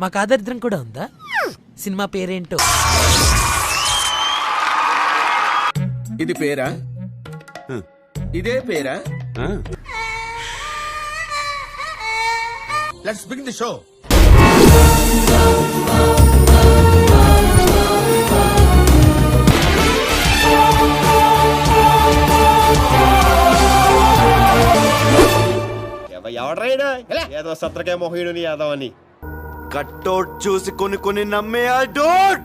మాకు ఆదరిద్రం కూడా ఉందా? సినిమా పేరేంటో? ఇది పేరా? ఇదే పేరా? Let's begin the show. ఎవడ్రైనా ఏదో సత్రకే మొహీడుని యాదవ్ అని కట్టౌట్ చూసి కొన్ని నమ్మే ఆ డోట్.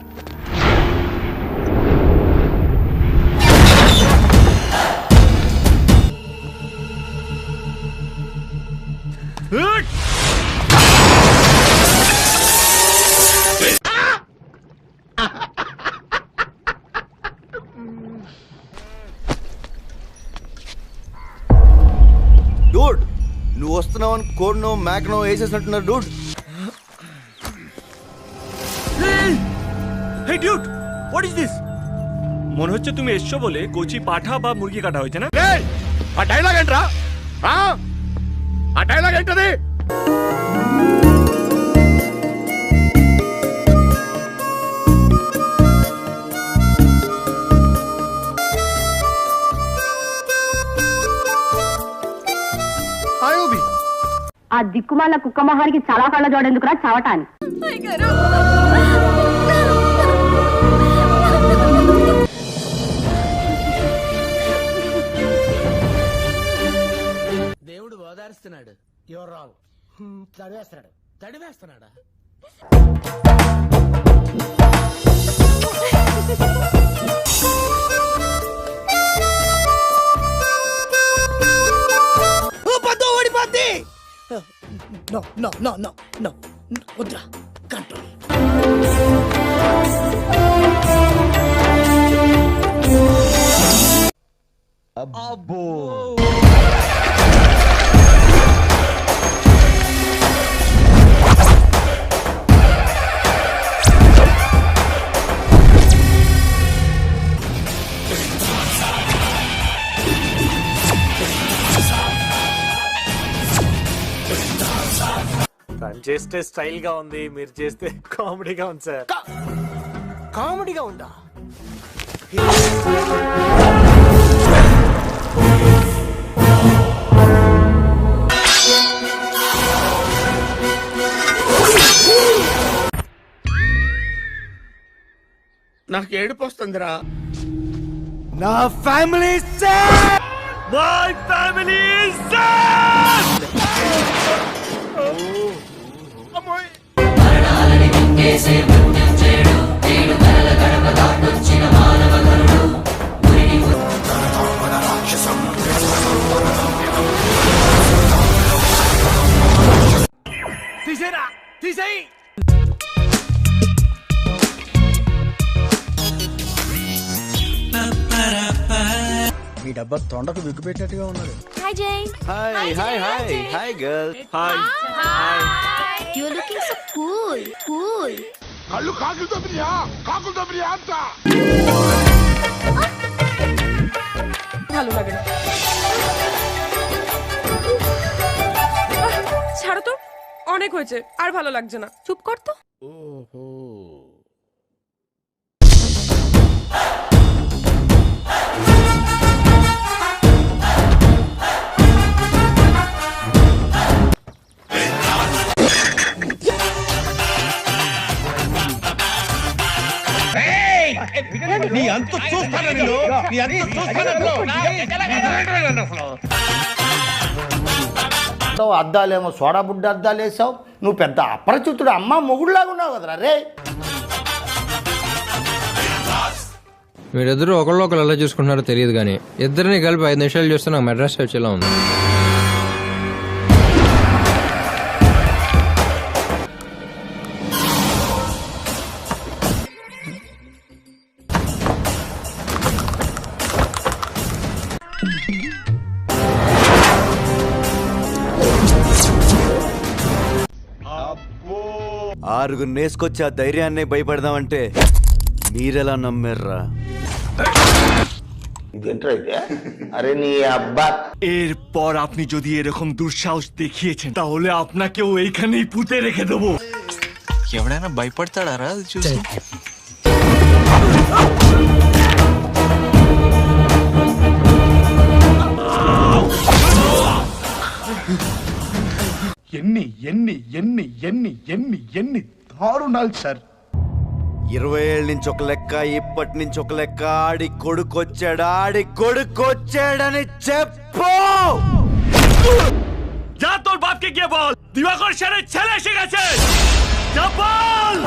డూడ్, నువ్వు వస్తున్నావు అని కోడ్నో మ్యాక్నో వేసేసినట్టున్నారు Dude. Hey dude, what is this? মনে হচ্ছে তুমি এসছো বলে কচি পাঠা বা মুরগি কাটা হয়েছে না? ఆ డైలాగ్ ఏంట్రా? ఆ డైలాగ్ ఏంటది? ఆ దిక్కుమాల కుక్క మొహానికి చాలా కళ్ళ జోడెందుకురా చవటాని. దేవుడు ఓదారుస్తున్నాడు. ఎవరు రావు తడివేస్తున్నాడా? ఓడిపోద్ది. వద్దురా, కంట్రోల్. అబ్బో, తను చేస్తే స్టైల్ గా ఉంది, మీరు చేస్తే కామెడీగా ఉంది సార్. కామెడీగా ఉందా? నాకు ఏడుపు వస్తుందిరా. నా ఫ్యామిలీ మై ఫ్యామిలీ సార్. తీసేరా, తీసేయి. మీ డబ్బా తొండకు బిగ్గు పెట్టినట్టుగా ఉన్నాడు. Hi Jai. Hi hi hi hi girl. Hi. You are looking so cool cool. కళ్ళు కాకులతో బిర్యా అంత. ভালো লাগে না। ছাড়ো তো, অনেক হয়েছে, আর ভালো লাগছে না। চুপ কর তো। ఓహో, నీ అంత చూస్తాను నేను, నీ అంత చూస్తాను. అద్దాలేమో సోడా బుడ్డ అద్దాలు వేసావు. నువ్వు పెద్ద అపరిచితుడు అమ్మ మొగుడులాగా ఉన్నావు కదరా రే. మీరిద్దరూ ఒకళ్ళు ఎలా చూసుకుంటున్నారో తెలియదు కానీ ఇద్దరిని కలిపి 5 నిమిషాలు చూస్తే నాకు మెడ్రాస్ వచ్చేలా ఉంది. ఆరుగురు నేసుకొచ్చి ఆ ధైర్యాన్ని భయపడదామంటే మీరెలా నమ్మారా? అరే నీ అబ్బా, এরপর আপনি যদি এরকম দুঃসাহস দেখিয়েছেন তাহলে আপনাকেও এইখানেই পুঁতে রেখে দেবো। ఎవడైనా భయపడతాడారా అది చూసి? ఎన్ని ఎన్ని ఎన్ని ఎన్ని ఎన్ని ఎన్ని దారుణాలు సార్. 20 ఏళ్ళ నుంచి ఒక లెక్క, ఇప్పటి నుంచి ఒక లెక్క. ఆడి కొడుకొచ్చాడని చెప్పు. যা তোর বাপকে গিয়ে বল দিবাকর সেনের ছেলে এসে গেছে। যা বল।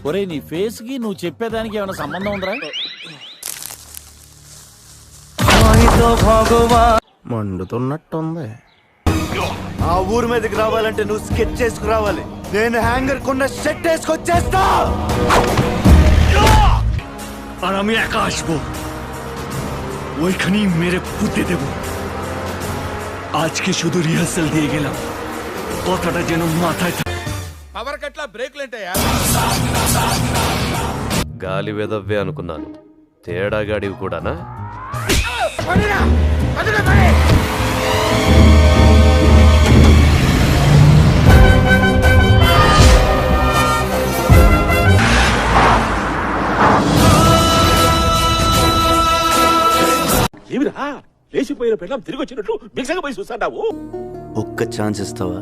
ఒరే నీ ఫేస్ కి నువ్వు చెప్పేదానికి ఏమైనా సంబంధం ఉందిరా? మండుతున్నట్టుంది. ఆ ఊరు మీదకి రావాలంటే నువ్వు స్కెచ్ చేసుకురావాలి. నేను హ్యాంగర్ కొన్న షర్ట్ వేసుకొచ్చేస్తా. আর আমি একা আসবো, ওইখানেই মেরে পুঁতে দেব। আজকে শুধু রিহার্সাল দিয়ে গেলাম, কথাটা যেন মাথায় থাকে। పవర్ కట్ల బ్రేక్లు ఏంటయ్యా? గాలి వెదవ్వే అనుకున్నాను, తేడా గాడివి కూడానా? ఏమిరా లేచిపోయిన పిల్లం తిరిగి వచ్చినట్లు బిగ్సగా పోయి చూస్తాడావు? ఒక్క ఛాన్స్ ఇస్తావా?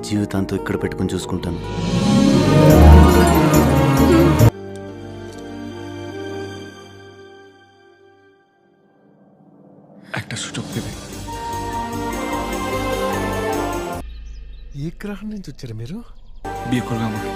జీవితాంతో ఇక్కడ పెట్టుకుని చూసుకుంటాను. একটা সুযোগ দেবে। ఏ గ్రహం నుంచి వచ్చారు మీరు? বিয়ে করবে আমাকে।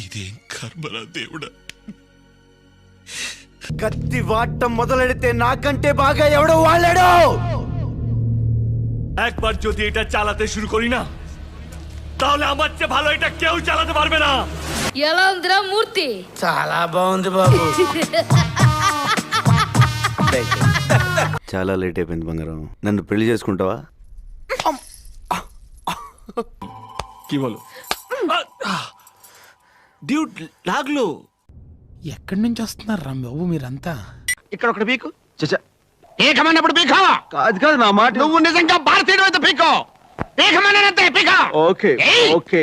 ఇదేం కర్మరా దేవుడా. కత్తి వాడటం మొదలెడితే నాకంటే బాగా ఎవడో వాడాడు. একবার যদি এটা চালাতে শুরু করি না, তাহলে আমার চেয়ে ভালো এটা কেউ চালাতে পারবে না। ఎలా ఉందిరా మూర్తి? చాలా బాగుంది బాబు. చాలా లేట్ అయిపోయింది బంగారం. నన్ను పెళ్లి చేసుకుంటావా? কি বলো? డ్యూట్ లాగ్లో ఎక్కడి నుంచి వస్తున్నారా బాబు మీరంతా? ఇక్కడ ఒకటి పీకు. పీకమన్నప్పుడు పీకావా? కాదు నా మాట. నువ్వు నిజంగా భారతీయుడు అయితే పీకో. పీకమన్నంతే పీకా. Okay okay.